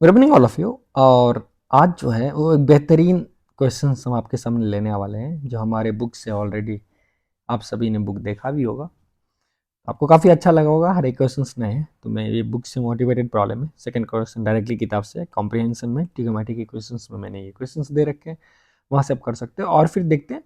Good evening all of you. और आज जो है वो एक बेहतरीन क्वेश्चंस हम आपके सामने लेने वाले हैं जो हमारे बुक से ऑलरेडी आप सभी ने बुक देखा भी होगा। आपको काफ़ी अच्छा लगा होगा, हर एक क्वेश्चंस नए हैं। तो मैं ये बुक से मोटिवेटेड प्रॉब्लम है, सेकंड क्वेश्चन डायरेक्टली किताब से कॉम्प्रिहेंशन में ट्रिग्नोमेट्री के क्वेश्चंस में मैंने ये क्वेश्चंस दे रखे हैं, वहाँ से आप कर सकते हो। और फिर देखते हैं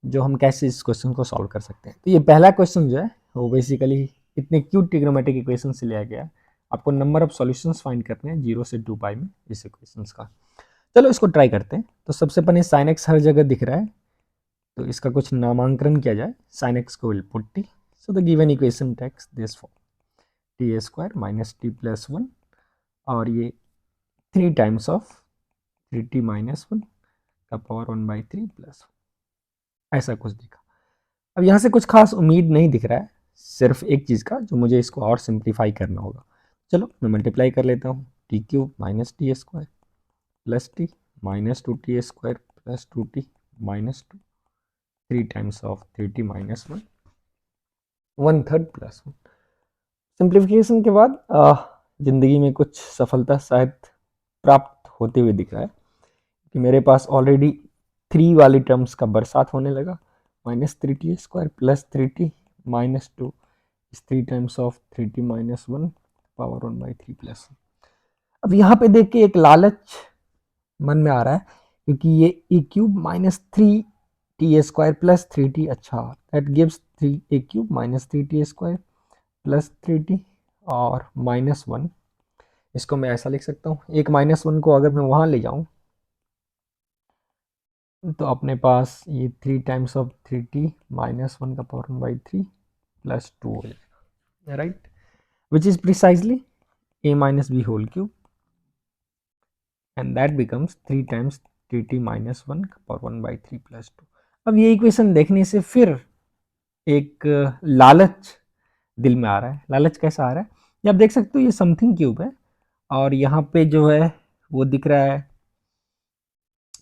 जो हम कैसे इस क्वेश्चन को सॉल्व कर सकते हैं। तो ये पहला क्वेश्चन जो है वो बेसिकली इतने क्यूट ट्रिग्नोमेट्री इक्वेशन से लिया गया है। आपको नंबर ऑफ सॉल्यूशंस फाइंड करने हैं 0 से 2 पाई में इस इक्वेशंस का। चलो इसको ट्राई करते हैं। तो सबसे पहले साइन एक्स हर जगह दिख रहा है, तो इसका कुछ नामांकन किया जाए। साइन एक्स को will put t, so the given equation takes this form t square minus t plus one, और ये 3 times of 3t minus one का पावर 1/3 प्लस वन, ऐसा कुछ दिखा। अब यहाँ से कुछ खास उम्मीद नहीं दिख रहा है, सिर्फ एक चीज़ का जो मुझे इसको और सिंप्लीफाई करना होगा। चलो मैं मल्टीप्लाई कर लेता हूँ। T cube minus T square plus T minus 2t square plus 2t minus 2, 3 times of 3t minus one, 1/3 plus one. Simplification के बाद ज़िंदगी में कुछ सफलता शायद प्राप्त होते हुए दिख रहा है कि मेरे पास ऑलरेडी 3 वाली टर्म्स का बरसात होने लगा। Minus 3t square plus 3t minus 2 is 3 times of 3t minus one power 1/3 plus. अब यहाँ पे देख के एक लालच मन में आ रहा है, क्योंकि ये e cube minus 3t square plus 3t, अच्छा that gives 3a cube minus 3t square plus 3t और माइनस वन। इसको मैं ऐसा लिख सकता हूँ, एक माइनस वन को अगर मैं वहाँ ले जाऊँ तो अपने पास ये 3 times of 3t minus one का पावर 1/3 प्लस 2 हो जाएगा, right, which is precisely a minus b whole cube, and that becomes 3 times 3t minus one का पावर 1/3 प्लस 2। अब ये इक्वेशन देखने से फिर एक लालच दिल में आ रहा है। लालच कैसा आ रहा है, ये आप देख सकते हो, ये समथिंग क्यूब है और यहाँ पे जो है वो दिख रहा है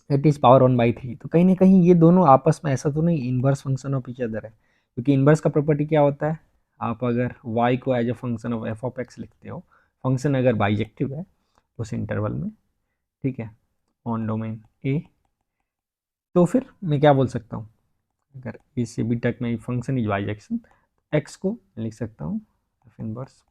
इट इज पावर 1/3। तो कहीं ना कहीं ये दोनों आपस में ऐसा तो नहीं inverse function of each other है, क्योंकि इनवर्स का प्रॉपर्टी क्या होता है, आप अगर y को as a function of f of x लिखते हो, फंक्शन अगर बाइजेक्टिव है उस इंटरवल में, ठीक है, ऑन डोमेन ए, तो फिर मैं क्या बोल सकता हूँ, अगर ए से बी तक में फंक्शन इज बाइजेक्शन, एक्स को लिख सकता हूँ एफ इनवर्स,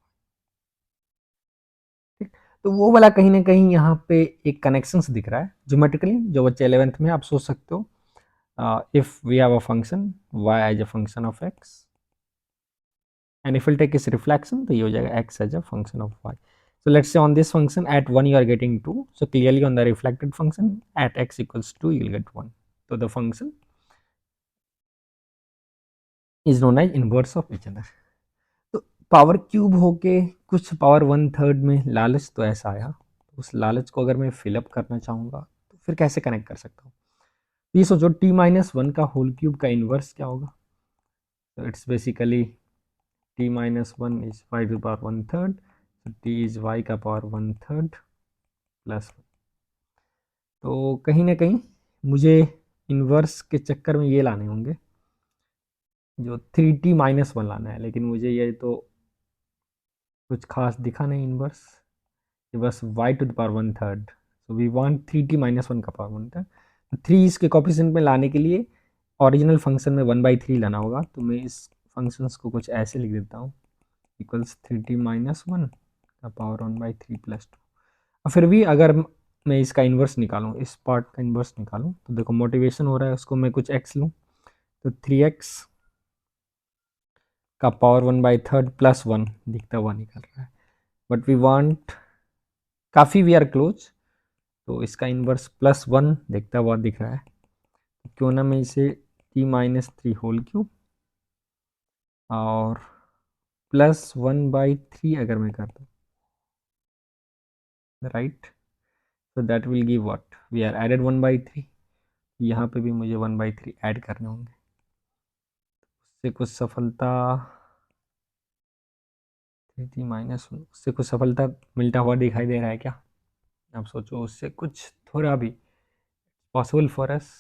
ठीक। तो वो वाला कहीं ना कहीं यहाँ पे एक कनेक्शन दिख रहा है ज्योमेट्रिकली, जो बच्चे 11th में आप सोच सकते हो। if we have a function y as a function of x and if we'll take its reflection, तो ये हो जाएगा x as a function of y. So let's say on this function at 1 you are getting 2, so clearly on the reflected function at x equals 2 you will get 1. So the function is known as inverse of each other. तो power cube होके कुछ power 1/3 में लालच तो ऐसा आया, उस लालच को अगर मैं फिलअप करना चाहूँगा तो फिर कैसे कनेक्ट कर सकता हूँ। ये सोचो t माइनस वन का होल क्यूब का इन्वर्स क्या होगा, तो it's basically t minus one is y to power 1/3, so t is y का पावर 1/3 प्लस वन। तो कहीं ना कहीं मुझे इन्वर्स के चक्कर में ये लाने होंगे, जो 3t माइनस वन लाना है, लेकिन मुझे ये तो कुछ खास दिखा नहीं इन्वर्स, ये बस y to the power 1/3, so we want 3t minus one का पावर 1/3। तो 3 इसके कोफिशिएंट में लाने के लिए ओरिजिनल फंक्शन में 1/3 लाना होगा, तो मैं इस फंक्शंस को कुछ ऐसे लिख देता हूँ, इक्वल्स 3t माइनस वन का पावर 1/3 प्लस 2। और फिर भी अगर मैं इसका इन्वर्स निकालूं, इस पार्ट का इन्वर्स निकालूं, तो देखो मोटिवेशन हो रहा है, उसको मैं कुछ x लूं, तो 3x का पावर 1/3 प्लस वन दिखता हुआ निकल रहा है, बट वी वांट, काफ़ी वी आर क्लोज, तो इसका इन्वर्स प्लस वन दिखता हुआ दिख रहा है। तो क्यों ना मैं इसे t minus three whole cube और प्लस 1/3 अगर मैं कर दूँ, right, so that will give what we are added 1/3, यहाँ पे भी मुझे 1/3 ऐड करने होंगे, उससे कुछ सफलता, 3t माइनस वन, उससे कुछ सफलता मिलता हुआ दिखाई दे रहा है क्या, आप सोचो उससे कुछ थोड़ा भी पॉसिबल फॉर अस,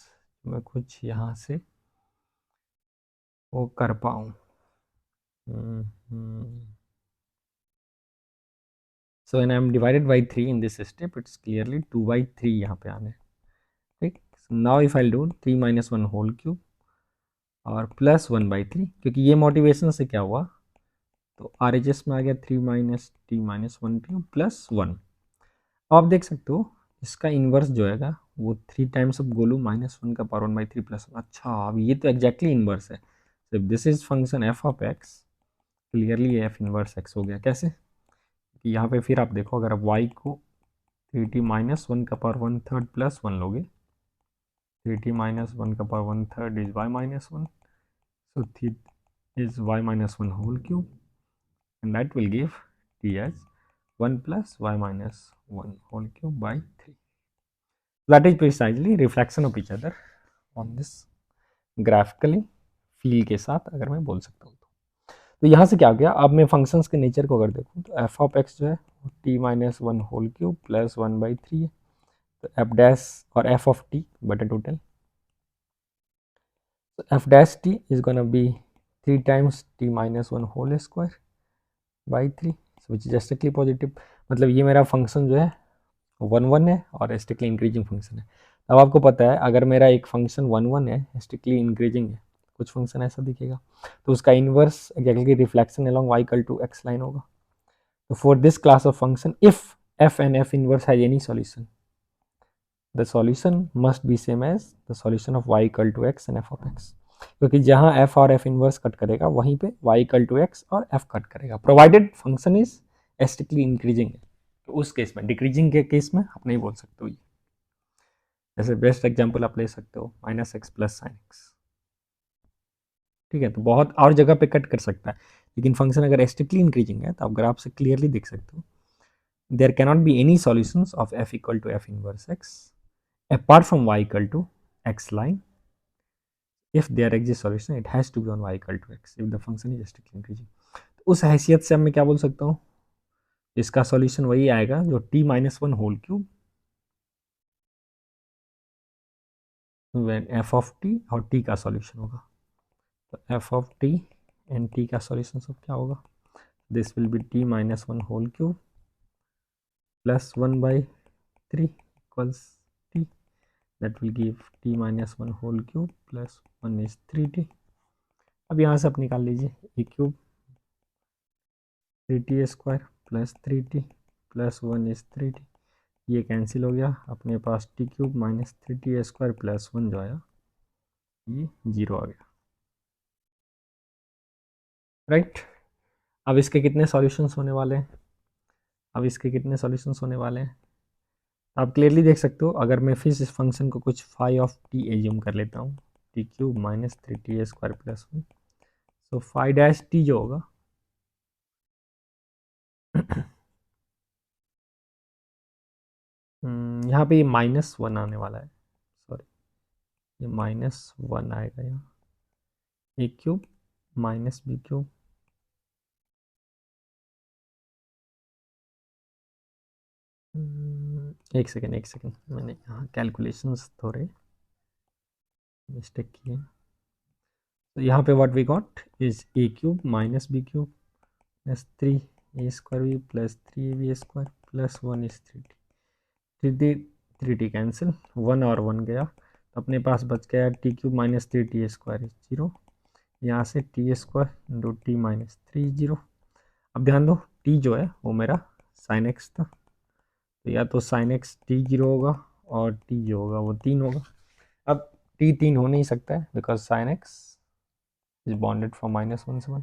मैं कुछ यहाँ से वो कर पाऊँ। So when I am divided by 3 in this step it's clearly 2/3 यहाँ पे आने, ठीक। Now if I do 3 minus 1 whole cube और प्लस 1/3, क्योंकि ये मोटिवेशन से क्या हुआ, तो आर एच एस में आ गया 3 minus T minus 1 cube plus 1। अब आप देख सकते हो इसका इन्वर्स जो है वो 3 टाइम्स ऑफ गोलू माइनस 1 का पावर 1/3 प्लस 1। अच्छा, अब ये तो एग्जैक्टली इन्वर्स है। तो this is function F of x, clearly F inverse x हो गया। कैसे कि यहाँ पे फिर आप देखो, अगर आप y को 3t माइनस 1 का पावर 1/3 प्लस 1 लोगे, 3t माइनस 1 का power 1/3 is y minus 1, so 3 is y minus 1 whole cube, and that will give t as 1 plus y minus 1 whole cube by 3. That is precisely reflection of each other on this graphically feel के साथ, अगर मैं बोल सकता हूँ तो यहाँ से क्या हो गया। अब मैं फंक्शंस के नेचर को अगर देखूँ तो एफ ऑफ एक्स जो है t minus 1 whole cube plus 1/3 है, तो एफ डैश और एफ ऑफ टी बटे total, f dash t is gonna be 3 times t minus 1 whole square by 3 which is strictly positive. मतलब ये मेरा फंक्शन जो है 1 है और स्ट्रिक्टली इंक्रीजिंग फंक्शन है। अब आपको पता है अगर मेरा एक फंक्शन 1 है, स्ट्रिक्टली इंक्रीजिंग है, कुछ फंक्शन ऐसा दिखेगा, तो उसका inverse exactly reflection along y equal to x line होगा। तो for this class of function if f and f inverse has any solution, the solution must be same as the solution of y equal to x and f of x, क्योंकि जहां f और f inverse cut करेगा वहीं पे y equal to x और f cut करेगा, provided function is strictly increasing है। तो उस केस में, डिक्रीजिंग के केस में आप नहीं बोल सकते हो ये। जैसे बेस्ट एग्जांपल आप ले सकते हो -x प्लस साइन एक्स, ठीक है। तो बहुत और जगह पे कट कर सकता है, लेकिन फंक्शन अगर स्ट्रिक्टली इंक्रीजिंग है तो आप ग्राफ से क्लियरली देख सकते हो there cannot be any solutions of f equal to f inverse x apart from y equal to x line. If there exists solution, it has to be on y equal to x if the function is strictly increasing. तो उस हैसियत से अब मैं क्या बोल सकता हूँ, इसका सॉल्यूशन वही आएगा जो t minus 1 whole cube when f of t और t का सॉल्यूशन होगा। तो f of t and t का सॉल्यूशन सब क्या होगा, this will be t minus 1 whole cube plus 1/3 equals t, that will give t minus 1 whole cube plus 1 is 3t। अब यहाँ से आप निकाल लीजिए a cube 3t square plus 3t plus 1 is 3t, ये कैंसिल हो गया, अपने पास t cube minus 3t square plus 1 जो आया ये 0 आ गया, राइट। अब इसके कितने सॉल्यूशंस होने वाले हैं, अब इसके कितने सॉल्यूशंस होने वाले हैं आप क्लियरली देख सकते हो। अगर मैं फिर इस फंक्शन को कुछ फाई ऑफ टी एज्यूम कर लेता हूँ, T cube minus 3t square plus 1, तो फाई डैश टी जो होगा यहाँ पे ये -1 आने वाला है, सॉरी ये -1 आएगा यहाँ, a cube minus b cube एक सेकेंड मैंने यहाँ कैलकुलेशंस थोड़े मिस्टेक किए। तो यहाँ पे what we got is a cube minus b cube plus 3 a square b plus 3ab square plus 1 is 3t cancel, 1 और 1 गया, तो अपने पास बच गया t cube minus 3t square is 0, यहाँ से t square into t minus 3 0। अब ध्यान दो टी जो है वो मेरा साइन एक्स था, तो या तो साइन एक्स टी 0 होगा और टी जो होगा वो 3 होगा। अब टी 3 हो नहीं सकता है because sine x is bounded from -1 से 1.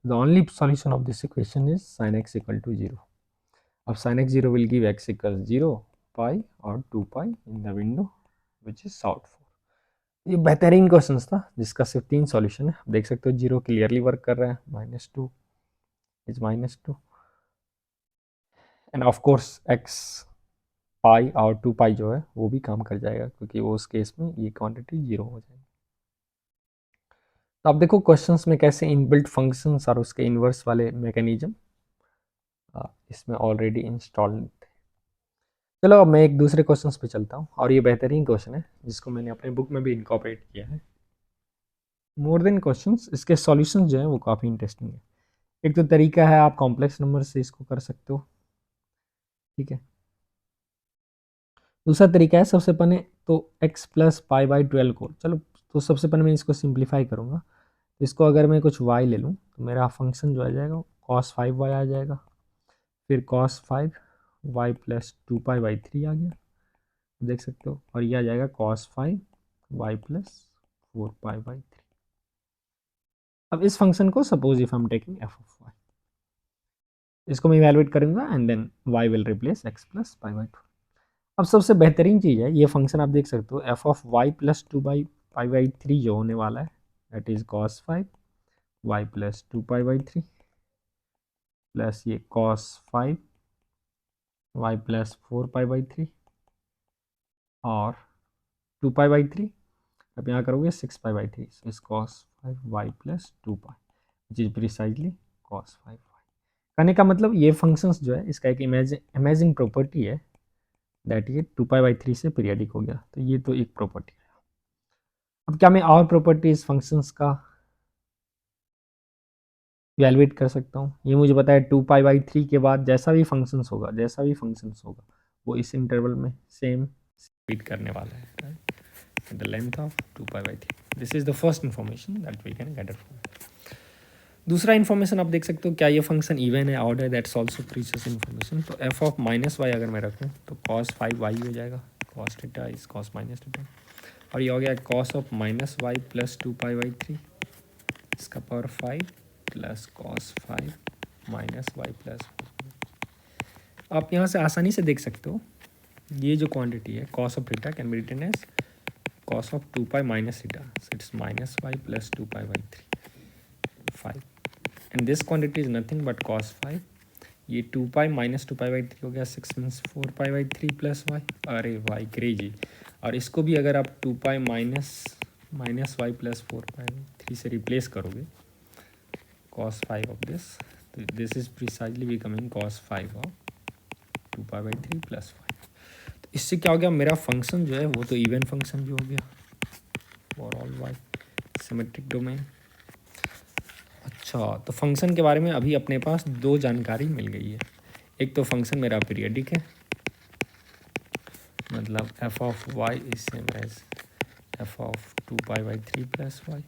The only solution of this equation is sin x equal to 0. अब sin x 0 will give x equals 0, pi और 2 pi in the window which is solved for. ये बेहतरीन question था जिसका सिर्फ 3 solution है। देख सकते हो 0 क्लियरली वर्क कर रहा है, -2 is -2 end of course x पाई और 2 पाई जो है वो भी काम कर जाएगा क्योंकि वो उस केस में ये क्वांटिटी 0 हो जाएगी। तो आप देखो क्वेश्चंस में कैसे इनबिल्ट फंक्शंस और उसके इन्वर्स वाले मैकेनिज्म इसमें ऑलरेडी इंस्टॉल्ड थे। चलो अब मैं एक दूसरे क्वेश्चंस पे चलता हूँ और ये बेहतरीन क्वेश्चन है जिसको मैंने अपने बुक में भी इनकॉर्पोरेट किया है। मोर देन क्वेश्चंस, इसके सॉल्यूशंस जो है वो काफ़ी इंटरेस्टिंग है। एक तो तरीका है आप कॉम्प्लेक्स नंबर से इसको कर सकते हो, ठीक है। दूसरा तरीका है, सबसे पहले तो x प्लस पाई बाई 12 को, चलो तो सबसे पहले मैं इसको सिंप्लीफाई करूँगा। तो इसको अगर मैं कुछ y ले लूँ तो मेरा फंक्शन जो आ जाएगा cos 5y आ जाएगा, फिर cos 5 y plus 2 pi by 3 आ गया, देख सकते हो, और ये आ जाएगा cos 5 y plus 4 pi by 3। अब इस फंक्शन को suppose if I am taking f of y, इसको मैं इवैल्यूएट करूँगा and then y will replace x plus pi by 2। अब सबसे बेहतरीन चीज़ है, ये फंक्शन आप देख सकते हो f of y plus 2 pi by 3 जो होने वाला है that is cos 5 y plus 2 pi by 3 plus ये cos 5 y plus 4 pi by 3 और 2 पाई बाई 3, अब यहाँ करोगे 6 पाई बाई 3, सो इस cos 5 y plus 2 pi which is precisely cos 5 y। कहने का मतलब ये फंक्शंस जो है इसका एक अमेजिंग प्रॉपर्टी है दैट ये 2 पाई बाई 3 से पीरियडिक हो गया, तो ये तो एक प्रॉपर्टी है। अब क्या मैं और प्रॉपर्टीज फंक्शंस का इवैल्यूएट कर सकता हूँ? ये मुझे पता है 2 पाई बाई 3 के बाद जैसा भी फंक्शंस होगा वो इस इंटरवल में सेम रिपीट करने वाला है, the length of 2 pi by 3। This is the first information that we can get from. दूसरा इन्फॉर्मेशन आप देख सकते हो, क्या ये फंक्शन इवन है ऑड है, दैट्स ऑल्सो प्रीशियस इन्फॉर्मेशन। तो एफ ऑफ माइनस वाई अगर मैं रखूँ तो cos 5 वाई हो जाएगा, cos theta is cos minus theta, और ये हो गया cos of minus y plus 2 pi by 3 इसका power 5 plus cos 5 minus y plus 4। आप यहाँ से आसानी से देख सकते हो ये जो क्वांटिटी है cos of theta can be written as cos of 2 pi minus theta, so it's minus y plus 2 pi by 3 5, and this quantity is nothing but cos 5, ये 2 पाई माइनस 2 पाई बाई 3 हो गया 6 means 4 pi by 3 plus y, अरे y crazy. और इसको भी अगर आप 2 pi minus y plus 4 pi by 3 से रिप्लेस करोगे cos 5 ऑफ दिस, तो this is precisely becoming cos 5 of 2 pi by 3 plus 5। तो इससे क्या हो गया, मेरा फंक्शन जो है वो तो इवन फंक्शन भी हो गया for all y symmetric domain. अच्छा, तो फंक्शन के बारे में अभी अपने पास दो जानकारी मिल गई है। एक तो फंक्शन मेरा पीरियडिक है, मतलब f of y is same as f of 2 pi by 3 plus y,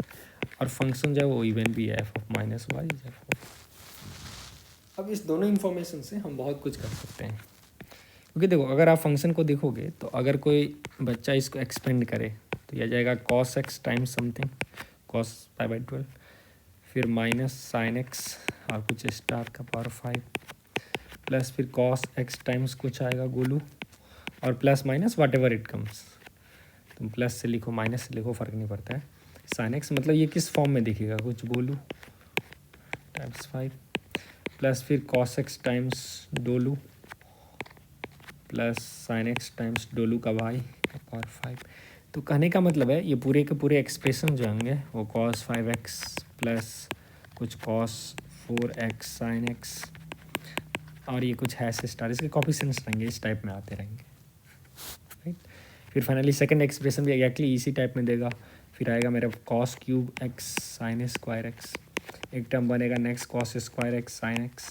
और फंक्शन जो है वो इवन भी है f of minus y is f of. अब इस दोनों इन्फॉर्मेशन से हम बहुत कुछ कर सकते हैं, क्योंकि देखो अगर आप फंक्शन को देखोगे तो अगर कोई बच्चा इसको एक्सपेंड करे तो यह जाएगा cos x times something cos pi by 12, फिर माइनस साइन एक्स और कुछ स्टार का पावर 5 प्लस फिर cos x टाइम्स कुछ आएगा गोलू, और plus minus whatever it comes, तुम प्लस से लिखो माइनस से लिखो फ़र्क नहीं पड़ता है। साइन एक्स मतलब ये किस फॉर्म में दिखेगा, कुछ गोलू टाइम्स 5 प्लस फिर cos x टाइम्स डोलू प्लस साइन एक्स टाइम्स डोलू का भाई का पावर 5। तो कहने का मतलब है ये पूरे के पूरे एक्सप्रेशन जो होंगे वो cos 5x प्लस कुछ cos 4x साइन एक्स और ये कुछ हैश स्टार, इसके कॉफिशिएंट्स रहेंगे इस टाइप में आते रहेंगे, राइट। फिर फाइनली सेकंड एक्सप्रेशन भी एग्जैक्टली इसी टाइप में देगा, फिर आएगा मेरा cos cube x sine square x, एक टर्म बनेगा next cos square x sine x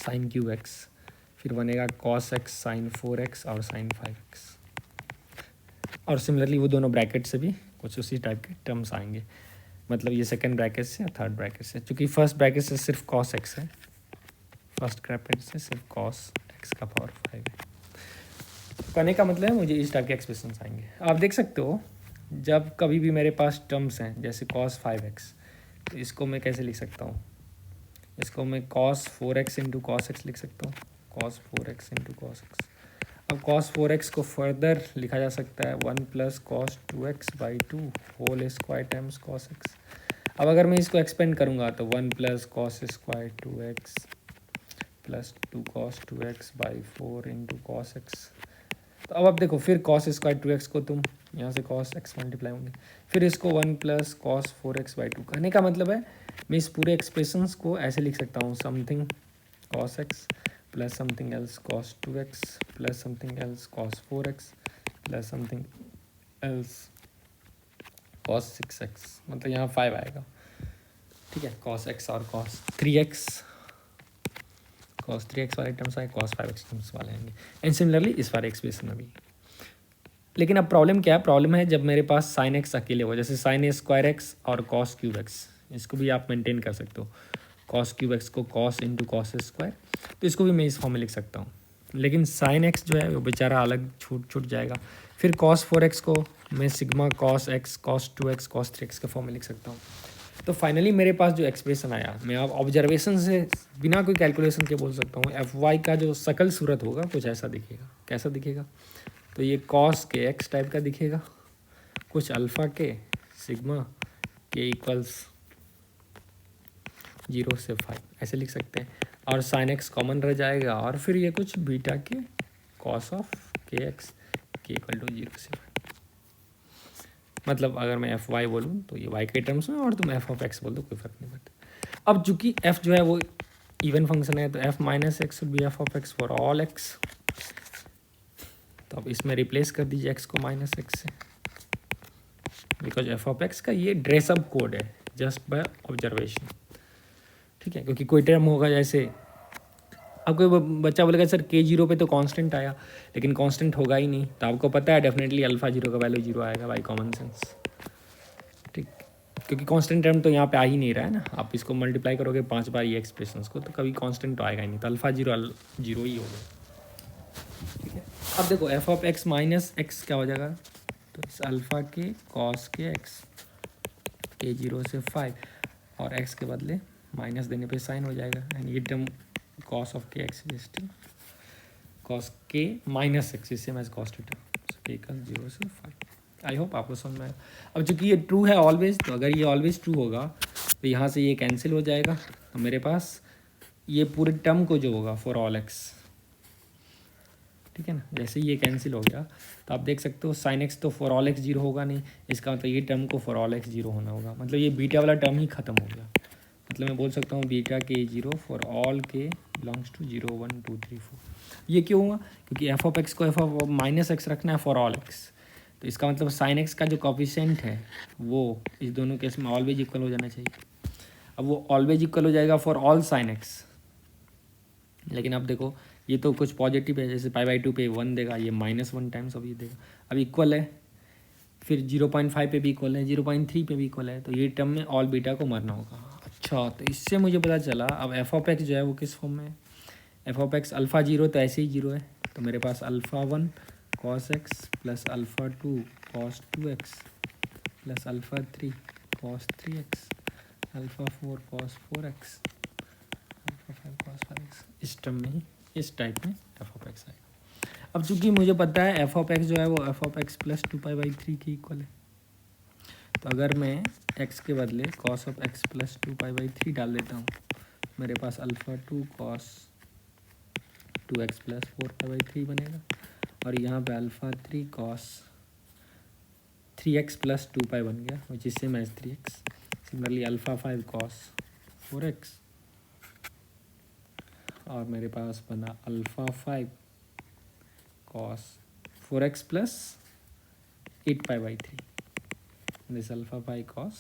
sine cube x, फिर बनेगा cos x साइन 4x और साइन 5x, और सिमिलरली वो दोनों ब्रैकेट से भी कुछ उसी टाइप के टर्म्स आएंगे, मतलब ये सेकंड ब्रैकेट से या थर्ड ब्रैकेट से, क्योंकि फर्स्ट ब्रैकेट से सिर्फ cos x है, फर्स्ट ब्रैकेट से सिर्फ cos x का पावर 5 है। तो कहने का मतलब है मुझे इस टाइप के एक्सप्रेशन आएंगे। आप देख सकते हो जब कभी भी मेरे पास टर्म्स हैं जैसे cos 5x, तो इसको मैं कैसे लिख सकता हूँ, इसको मैं cos 4x into cos x लिख सकता हूँ, cos 4x into cos x। अब cos 4x को फर्दर लिखा जा सकता है 1 plus cos 2x by 2 whole square times cos x। अब अगर मैं इसको एक्सपेंड करूँगा तो 1 plus cos square 2x plus 2 cos 2x by 4 into cos x। तो अब आप देखो फिर cos स्क्वायर 2x को तुम यहाँ से cos x मल्टीप्लाई होंगे, फिर इसको 1 प्लस cos 4x बाई 2। कहने का मतलब है मैं इस पूरे एक्सप्रेशंस को ऐसे लिख सकता हूँ, something cos x plus something else cos 2x plus something else cos 4x plus something else cos 6x, मतलब यहाँ 5 आएगा, ठीक है। cos x और cos 3x cos 3x वाले टर्म्स आए, cos 5x टर्म्स वाले आएंगे। एंड सिमिलरली इस वाले एक्सप्रेशन में भी। लेकिन अब प्रॉब्लम क्या है, प्रॉब्लम है जब मेरे पास साइन एक्स अकेले हो, जैसे साइन ए स्क्वायर एक्स और कॉस क्यूब एक्स, इसको भी आप मेंटेन कर सकते हो। कॉस क्यूब एक्स को कॉस इंटू कॉस स्क्वायर, तो इसको भी मैं इस फॉर्म में लिख सकता हूँ। लेकिन साइन एक्स जो है वो बेचारा अलग छूट जाएगा। फिर कॉस 4x को मैं sigma cos x cos 2x cos 3x के फॉर्म में लिख सकता हूँ। तो फाइनली मेरे पास जो एक्सप्रेशन आया, मैं अब ऑब्जर्वेशन से बिना कोई कैलकुलेशन के बोल सकता हूँ, एफ वाई का जो सकल सूरत होगा कुछ ऐसा दिखेगा। कैसा दिखेगा? तो ये कॉस के एक्स टाइप का दिखेगा, कुछ अल्फ़ा के सिग्मा के इक्वल्स 0 से 5 ऐसे लिख सकते हैं, और साइन एक्स कॉमन रह जाएगा, और फिर ये कुछ बीटा के कॉस ऑफ के एक्स के इक्वल टू 0 से 5। मतलब अगर मैं एफ वाई बोलूँ तो ये वाई के टर्म्स में, और तुम एफ ऑफ एक्स बोल दो, कोई फर्क नहीं पड़ता। अब चूंकि एफ जो है वो इवन फंक्शन है, तो F minus x would be F of x for all x. तो अब इसमें रिप्लेस कर दीजिए एक्स को माइनस एक्स से, बिकॉज एफ ऑफ एक्स का ये ड्रेसअप कोड है जस्ट बाय ऑब्जर्वेशन। ठीक है, क्योंकि कोई टर्म होगा जैसे, अब कोई बच्चा बोलेगा सर के जीरो पे तो कांस्टेंट आया, लेकिन कांस्टेंट होगा ही नहीं, तो आपको पता है डेफिनेटली अल्फा जीरो का वैल्यू 0 आएगा बाई कॉमन सेंस। ठीक, क्योंकि कांस्टेंट टर्म तो यहाँ पे आ ही नहीं रहा है ना, आप इसको मल्टीप्लाई करोगे 5 बार ये एक्सप्रेशंस को, तो कभी कांस्टेंट तो आएगा ही नहीं, तो अल्फा जीरो ही होगा। ठीक है, अब देखो F of x minus x क्या हो जाएगा, तो इस अल्फ़ा के कॉस के एक्स के 0 से 5, और एक्स के बदले माइनस देने पे साइन हो जाएगा, एंड ये टर्म कॉस ऑफ के एक्स इज स्टिल कॉस के माइनस एक्स, इससे मैं कॉस थीटा, के इक्वल 0 से 5। आई होप आपको समझ में आया। अब चूंकि ये ट्रू है ऑलवेज, तो अगर ये ऑलवेज ट्रू होगा तो यहाँ से ये कैंसिल हो जाएगा, तो मेरे पास ये पूरे टर्म को जो होगा फॉर ऑल एक्स, ठीक है ना, जैसे ये कैंसिल हो गया, तो आप देख सकते हो साइन एक्स तो फॉर ऑल एक्स 0 होगा नहीं, इसका मतलब ये टर्म को फॉर ऑल एक्स 0 होना होगा, मतलब ये बीटा वाला टर्म ही खत्म हो गया। मतलब मैं बोल सकता हूँ बीटा के 0 फॉर ऑल के बिलोंग्स टू 0 1 2 3 4। ये क्यों हुआ? क्योंकि एफ ऑफ एक्स को एफ ऑफ माइनस एक्स रखना है फॉर ऑल एक्स, तो इसका मतलब साइन एक्स का जो कॉफिशेंट है वो इस दोनों केस में ऑलवेज इक्वल हो जाना चाहिए। अब वो ऑलवेज इक्वल हो जाएगा फॉर ऑल साइन एक्स, लेकिन अब देखो ये तो कुछ पॉजिटिव है, जैसे π/2 पे 1 देगा, ये -1 टाइम्स अब ये देगा, अब इक्वल है, फिर 0.5 पे भी इक्वल है, 0.3 पे भी इक्वल है, तो ये टर्म में ऑल बीटा को मरना होगा। अच्छा, तो इससे मुझे पता चला अब एफ ऑफ एक्स जो है वो किस फॉर्म में है। एफ ऑफ एक्स अल्फ़ा 0 तो ऐसे ही 0 है, तो मेरे पास alpha 1 cos x plus alpha 2 cos 2x plus alpha 3 cos 3x, alpha 4 cos 4x, alpha 5 cos 5x, इस टर्म में ही, इस टाइप में एफ ऑफ एक्स आएगा। अब चूंकि मुझे पता है एफ ऑफ एक्स जो है वो एफ ऑफ एक्स प्लस 2π/3 के इक्वल है, तो अगर मैं x के बदले cos ऑफ x प्लस 2π/3 डाल देता हूँ, मेरे पास अल्फ़ा 2 cos 2x प्लस 4π/3 बनेगा, और यहाँ पे अल्फ़ा 3 cos 3x प्लस 2π बन गया, which is same as 3x। Similarly alpha 5 cos 4x, और मेरे पास बना alpha 5 cos 4x plus 8π/3, this alpha 5 cos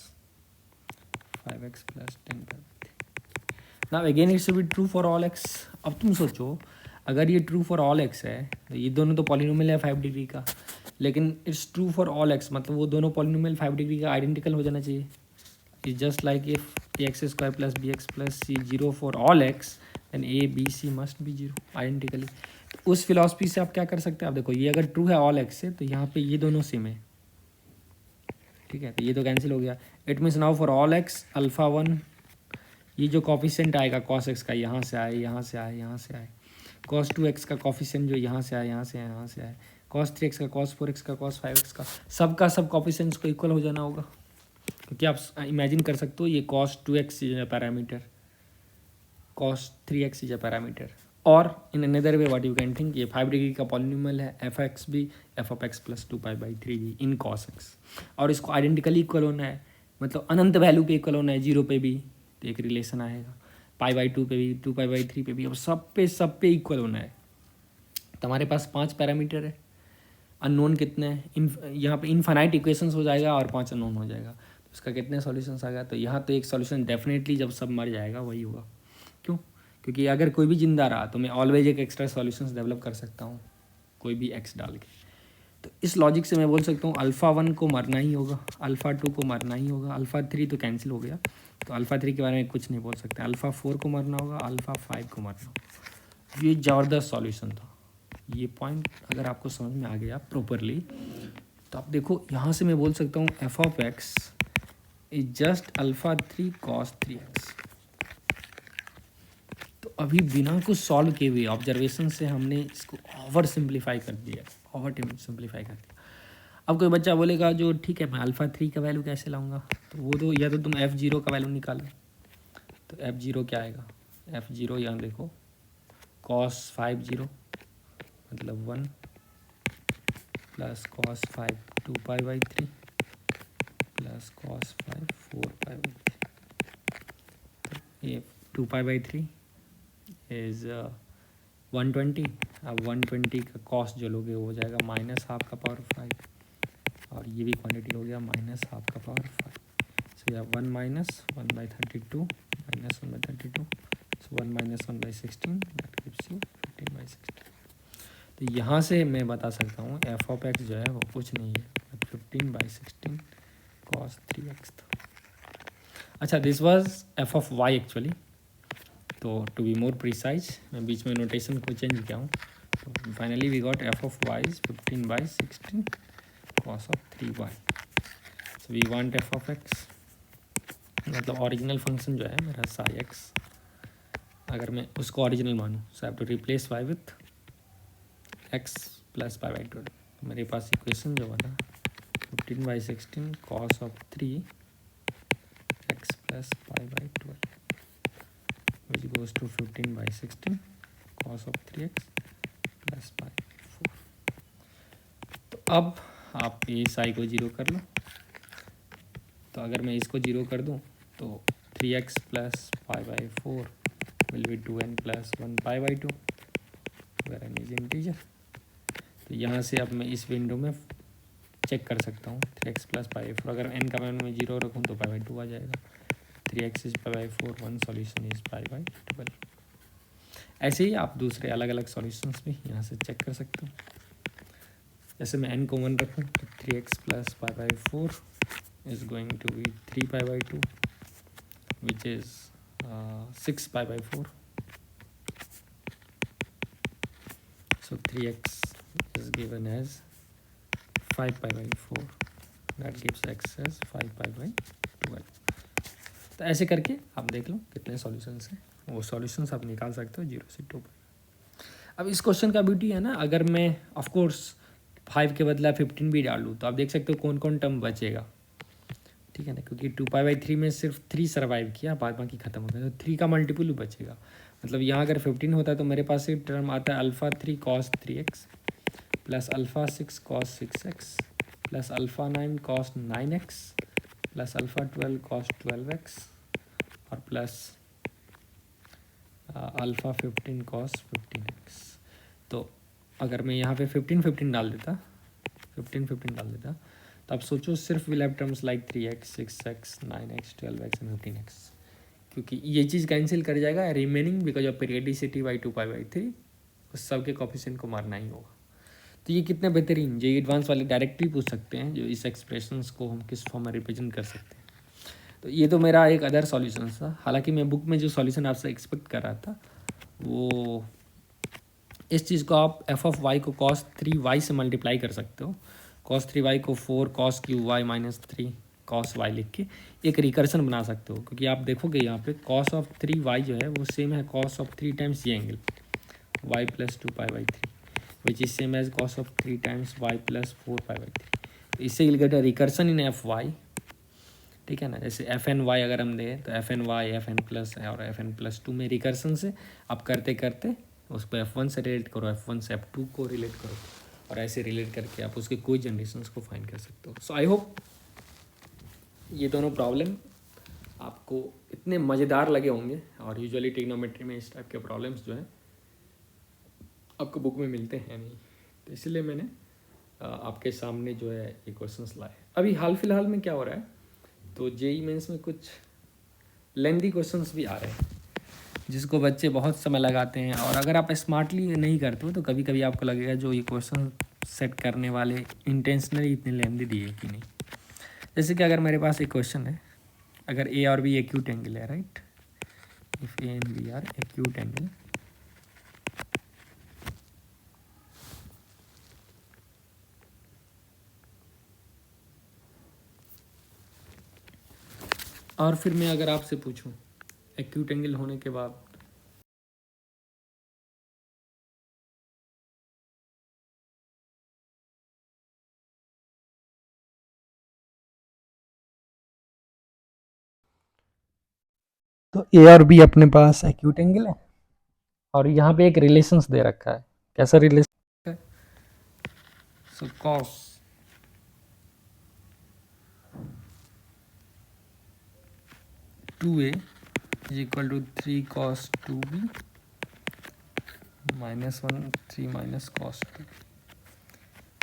5x plus 10π/3. Now again it should be true for all x. अब तुम सोचो अगर ये ट्रू फॉर ऑल एक्स है, तो ये दोनों तो पॉलिनोमियल है 5 डिग्री का, लेकिन it's true for all x, मतलब वो दोनों पॉलिनोमियल 5 डिग्री का आइडेंटिकल हो जाना चाहिए। Is just like if ax² plus bx plus c 0 for all x, then a b c must be 0 identically. तो उस फिलॉसफी से आप क्या कर सकते हैं, आप देखो ये अगर ट्रू है ऑल एक्स से, तो यहाँ पे ये दोनों सेम है, ठीक है, तो ये तो कैंसिल हो गया। It means now for all x alpha 1, ये जो कॉफिशेंट आएगा कॉस एक्स का, यहाँ से आए, यहाँ से आए, यहाँ से आए, कॉस 2x का कॉफिशेंट जो यहाँ से आए, यहाँ से आए, यहाँ से आए, कॉस 3x का, कॉस 4x का, कॉस 5x का, सबका सब कॉफिशेंट्स को इक्वल हो जाना होगा। क्योंकि आप इमेजिन कर सकते हो ये cos 2x is a parameter, cos 3x is a parameter, और in another way what you can think, ये 5 डिग्री का पॉलिनोमियल है, एफ एक्स भी एफ ऑफ एक्स प्लस 2π/3 भी इन कॉस एक्स, और इसको आइडेंटिकली इक्वल होना है, मतलब अनंत वैल्यू पे इक्वल होना है, 0 पे भी तो एक रिलेशन आएगा, π/2 पे भी, 2π/3 पे भी, अब सब पे इक्वल होना है। तो हमारे पास 5 पैरामीटर है, अननोन कितने हैं, यहाँ पे इनफाइनाइट इक्वेशंस हो जाएगा और 5 अननोन हो जाएगा, तो इसका कितने सॉल्यूशंस आ गया, तो यहाँ तो एक सॉल्यूशन डेफिनेटली जब सब मर जाएगा वही होगा। क्यों? क्योंकि अगर कोई भी जिंदा रहा तो मैं ऑलवेज एक एक्स्ट्रा सॉल्यूशंस डेवलप कर सकता हूँ कोई भी एक्स डाल के। तो इस लॉजिक से मैं बोल सकता हूँ अल्फ़ा 1 को मरना ही होगा, अल्फ़ा 2 को मरना ही होगा, अल्फ़ा 3 तो कैंसिल हो गया, तो अल्फ़ा 3 के बारे में कुछ नहीं बोल सकते, अल्फ़ा 4 को मरना होगा, अल्फ़ा 5 को मरना होगा। ये ज़बरदस्त सॉल्यूशन था। ये पॉइंट अगर आपको समझ में आ गया प्रॉपरली तो आप देखो यहाँ से मैं बोल सकता हूँ F of x is just alpha 3 cos 3x। तो अभी बिना कुछ सॉल्व किए हुए ऑब्जर्वेशन से हमने इसको ओवर सिंप्लीफाई कर दिया, ओवर सिंप्लीफाई कर दिया। अब कोई बच्चा बोलेगा जो ठीक है मैं अल्फ़ा 3 का वैल्यू कैसे लाऊंगा, तो वो तो या तो तुम f0 का वैल्यू निकालो। तो f0 क्या आएगा, f0 यहाँ देखो cos 5 0 मतलब 1 प्लस cos 5 2π/3 प्लस cos 5 4π/3। तो ये 2π/3 इज़ 120। अब 120 का कॉस्ट जो लोगे वो हो जाएगा -12 और ये भी क्वांटिटी हो गया -12 सो या 1 - 1/32 -1/32 सो 1 - 1/16 दैट गिव्स यू 15/16। तो यहाँ से मैं बता सकता हूँ एफ ऑफ एक्स जो है वो कुछ नहीं है 15/16 cos 3x था। अच्छा this was f of y actually. तो टू बी मोर प्रिसाइज मैं बीच में नोटेशन को चेंज किया हूँ। तो finally we got f of y is 15/16 cos of 3y। So we want f of x, मतलब ओरिजिनल फंक्शन जो है मेरा साई एक्स, अगर मैं उसको ओरिजिनल मानूँ so have to replace y with x plus π/2। तो मेरे पास इक्वेशन जो बना 15/16 cos of 3x plus π/12 which goes to 15/16 cos of 3x plus π/4। तो अब आप ये साई को जीरो कर लो। तो अगर मैं इसको जीरो कर दूं तो 3x plus π/4 will be 2n plus 1π/2 where n is integer. तो यहाँ से अब मैं इस विंडो में चेक कर सकता हूँ 3x प्लस π/4, अगर n का वैल्यू मैं जीरो रखूँ तो π/2 आ जाएगा। 3x is π/4, one solution is π/12। ऐसे ही आप दूसरे अलग अलग सॉल्यूशंस भी यहाँ से चेक कर सकते हो। जैसे मैं n को 1 रखूँ तो 3x plus π/4 is going to be 3π/2 which is 6π/4। so 3x is given as 5π/4 that gives x as 5π/12। तो ऐसे करके आप देख लो कितने सॉल्यूशंस हैं, वो सॉल्यूशंस आप निकाल सकते हो 0 से 2 पर। अब इस क्वेश्चन का ब्यूटी है ना, अगर मैं ऑफ कोर्स 5 के बदला 15 भी डाल दूँ तो आप देख सकते हो कौन कौन टर्म बचेगा, ठीक है ना, क्योंकि 2π/3 में सिर्फ 3 सर्वाइव किया, बाद बाकी खत्म हो गया, तो 3 का मल्टीपल भी बचेगा। मतलब यहाँ अगर 15 होता है तो मेरे पास एक टर्म आता है alpha 3 cos 3x plus alpha 6 cos 6x plus alpha 9 cos 9x plus alpha 12 cos 12x और प्लस अल्फ़ा 15 cos 15x। तो अगर मैं यहाँ पे 15 डाल देता 15 डाल देता तो आप सोचो सिर्फ will have terms like 3x 6x 9x 12x and 15x, क्योंकि ये चीज़ कैंसिल कर जाएगा remaining because of periodicity by 2π/3 उस सब के कॉफिशिएंट को मारना ही होगा। तो ये कितने बेहतरीन, जो एडवांस वाले डायरेक्टली पूछ सकते हैं जो इस एक्सप्रेशंस को हम किस फॉर्म में रिप्रेजेंट कर सकते हैं। तो ये तो मेरा एक अदर सॉल्यूशन था। हालांकि मैं बुक में जो सॉल्यूशन आपसे एक्सपेक्ट कर रहा था वो इस चीज़ को आप एफ ऑफ वाई को cos 3y से मल्टीप्लाई कर सकते हो, cos 3y को 4 cos cube y minus 3 cos y लिख के एक रिकर्सन बना सकते हो, क्योंकि आप देखोगे यहाँ पे cos ऑफ 3y जो है वो सेम है cos ऑफ 3 टाइम्स ये angle y plus 2π/3 which is same as cos of 3 times y plus 4π/3। तो इससे will get a recursion in f y, ठीक है ना। जैसे एफ एन वाई अगर हम दें तो f n y f n plus और एफ एन प्लस 2 में रिकर्सन से आप करते करते उसको F1 से रिलेट करो, F1 से F2 को रिलेट करो और ऐसे रिलेट करके आप उसके कोई जनरेशन्स को फाइंड कर सकते हो। सो आई होप ये दोनों प्रॉब्लम आपको इतने मज़ेदार लगे होंगे, और यूजुअली ट्रिग्नोमेट्री में इस टाइप के प्रॉब्लम्स जो हैं आपको बुक में मिलते हैं नहीं, तो इसलिए मैंने आपके सामने जो है ये क्वेश्चंस लाए। अभी हाल फिलहाल में क्या हो रहा है, तो जेई मेंस में कुछ लेंदी क्वेश्चंस भी आ रहे हैं, जिसको बच्चे बहुत समय लगाते हैं, और अगर आप स्मार्टली नहीं करते हो तो कभी कभी आपको लगेगा जो ये क्वेश्चन सेट करने वाले इंटेंशनली इतने लेंदी दिए कि नहीं। जैसे कि अगर मेरे पास एक क्वेश्चन है, अगर ए और बी एक्यूट एंगल है, right, if A and B are acute angle, और फिर मैं अगर आपसे पूछूं एक्यूट एंगल होने के बाद तो ए और बी अपने पास एक्यूट एंगल है, और यहाँ पे एक रिलेशंस दे रखा है। कैसा रिलेशन है? So cos 2a is equal to 3 cos 2b -1 3 minus cos 2।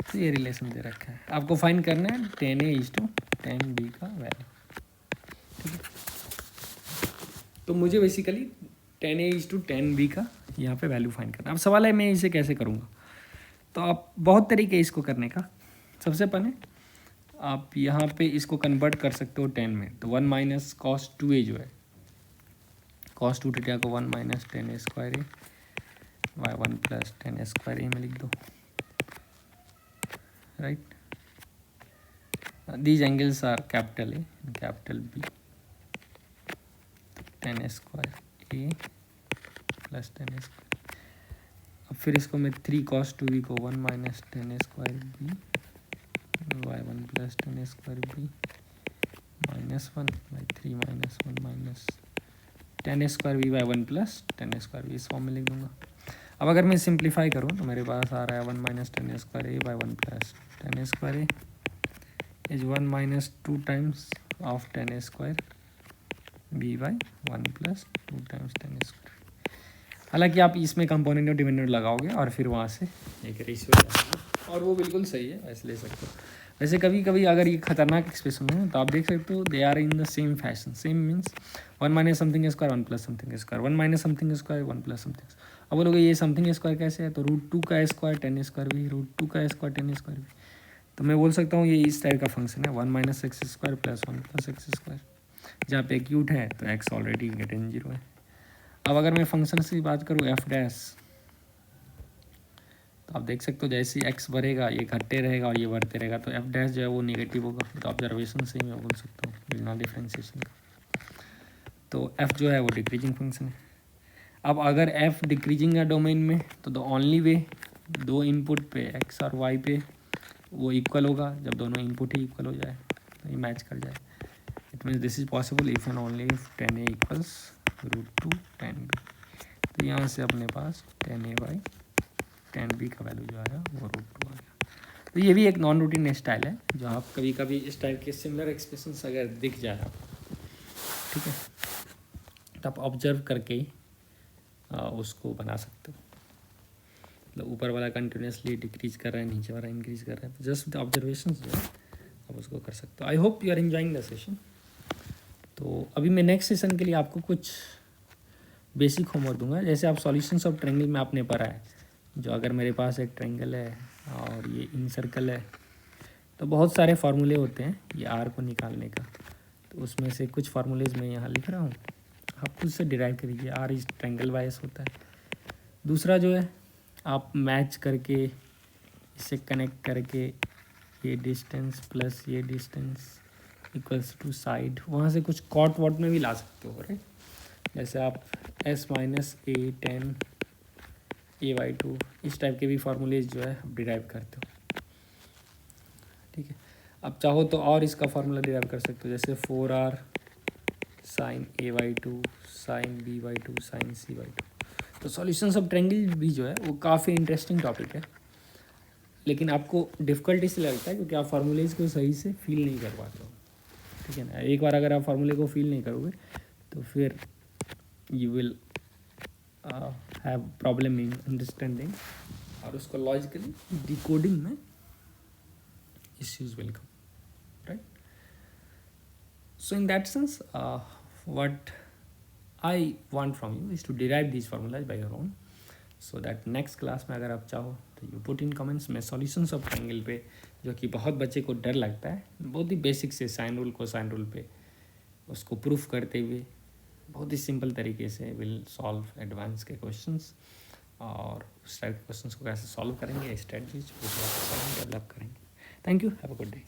तो ये रिलेशन दे रखा है, आपको फाइंड करना है 10a इज टू 10b का वैल्यू। ठीक है, तो मुझे basically 10a is to 10b का यहाँ पे वैल्यू फाइंड करना है। अब सवाल है मैं इसे कैसे करूँगा। तो आप बहुत तरीके हैं इसको करने का। सबसे पहले आप यहाँ पे इसको कन्वर्ट कर सकते हो 10 में, तो 1 माइनस कॉस 2a जो है, कॉस 2 थीटा को 1 minus 10a square A by 1 plus 10a square A में लिख दो, right. These angles are capital A capital B, 10a square ए प्लस 10a स्क्वायर। अब फिर इसको मैं 3 cos 2b को 1 minus 10a square B by 1 plus 10a square B -1/3 -1 minus 10a square B by 1 plus 10a square B, इस form में लिख दूंगा। अब अगर मैं सिंप्लीफाई करूँ तो मेरे पास आ रहा है 1 minus 10a square A by 1 plus 10a square A is 1 minus 2 times of 10a square B by 1 plus 2 times 10a square. हालांकि आप इसमें कंपोनेंट और डिपेंडेंट लगाओगे और फिर वहाँ से एक रेशियो जाएगा, और वो बिल्कुल सही है, ऐसे ले सकते हो। वैसे कभी कभी अगर ये खतरनाक एक्सप्रेशन है तो आप देख सकते हो they are in the same fashion. Same means 1 minus something square 1 plus something square, 1 minus something square 1 plus something. अब बोलोगे ये समथिंग स्क्वायर कैसे है, तो √2 का स्क्वायर 10 स्क्वायर भी, √2 का स्क्वायर 10 स्क्वायर भी। तो मैं बोल सकता हूँ ये इस टाइप का फंक्शन है 1 minus x square plus 1 plus x square. जहाँ पे एक्यूट है तो एक्स ऑलरेडी गेटिंग 0 है। अब अगर मैं फंक्शन की बात करूँ एफ डैश, तो आप देख सकते हो जैसे एक्स बढ़ेगा ये घटते रहेगा और ये बढ़ते रहेगा, तो एफ डैश जो है वो नेगेटिव होगा। तो ऑब्जर्वेशन से ही मैं बोल सकता हूँ बिना डिफ्रेंशिएशन का। तो एफ जो है वो डिक्रीजिंग फंक्शन है। अब अगर एफ डिक्रीजिंग है डोमेन में तो द ओनली वे दो इनपुट पे एक्स और वाई पे वो इक्वल होगा, जब दोनों इनपुट ही इक्वल हो जाए तो ये मैच कर जाए। It means this is possible if and only if 10a equals √2 10b। तो यहाँ से अपने पास 10a बाई 10b का वैल्यू जो आया वो √2 आ गया। तो ये भी एक नॉन रूटीन स्टाइल है जो आप कभी कभी इस टाइप के सिमिलर एक्सप्रेशंस अगर दिख जाए आपको, ठीक है, तो आप ऑब्जर्व करके ही उसको बना सकते हो। मतलब ऊपर वाला कंटिन्यूसली डिक्रीज कर रहा है, नीचे वाला इंक्रीज कर रहा है, तो जस्ट ऑब्जर्वेशन जो है आप उसको कर सकते हो। I hope you are enjoying the session. तो अभी मैं नेक्स्ट सेशन के लिए आपको कुछ बेसिक होमवर्क दूंगा। जैसे आप सॉल्यूशंस ऑफ ट्रायंगल में आपने पढ़ा है, जो अगर मेरे पास एक ट्रायंगल है और ये इन सर्कल है तो बहुत सारे फार्मूले होते हैं ये आर को निकालने का। तो उसमें से कुछ फार्मूलेज मैं यहाँ लिख रहा हूँ, आप खुद से डिराइव करिए। आर इस ट्रायंगल वाइज होता है। दूसरा जो है आप मैच करके इसे कनेक्ट करके ये डिस्टेंस प्लस ये डिस्टेंस इक्वल्स टू साइड, वहाँ से कुछ कॉट वॉट में भी ला सकते हो, राइट। जैसे आप s माइनस ए 10 a/2 इस टाइप के भी फार्मूलेज जो है आप डिराइव करते हो, ठीक है। अब चाहो तो और इसका फार्मूला डिराइव कर सकते हो, जैसे 4r sign a/2 sign b/2 sign c/2। तो सॉल्यूशंस ऑफ ट्रायंगल भी जो है वो काफ़ी इंटरेस्टिंग टॉपिक है, लेकिन आपको डिफ़िकल्टी से लगता है क्योंकि आप फार्मूलेज को सही से फील नहीं कर पाते हो, ठीक है ना। एक बार अगर आप फार्मूले को फील नहीं करोगे तो फिर you will have problem in understanding, और उसको लॉजिकली डिकोडिंग में issues will come, right. So in that sense what I want from you is to derive these formulas by your own, so that next class में अगर आप चाहो तो you put in comments में solutions of triangle पे, जो कि बहुत बच्चे को डर लगता है, बहुत ही बेसिक से साइन रूल कोसाइन रूल पे उसको प्रूफ करते हुए बहुत ही सिंपल तरीके से विल सॉल्व एडवांस के क्वेश्चंस, और उस टाइप के क्वेश्चंस को कैसे सॉल्व करेंगे, स्ट्रेटजीज डेवलप करेंगे। Thank you, have a good day.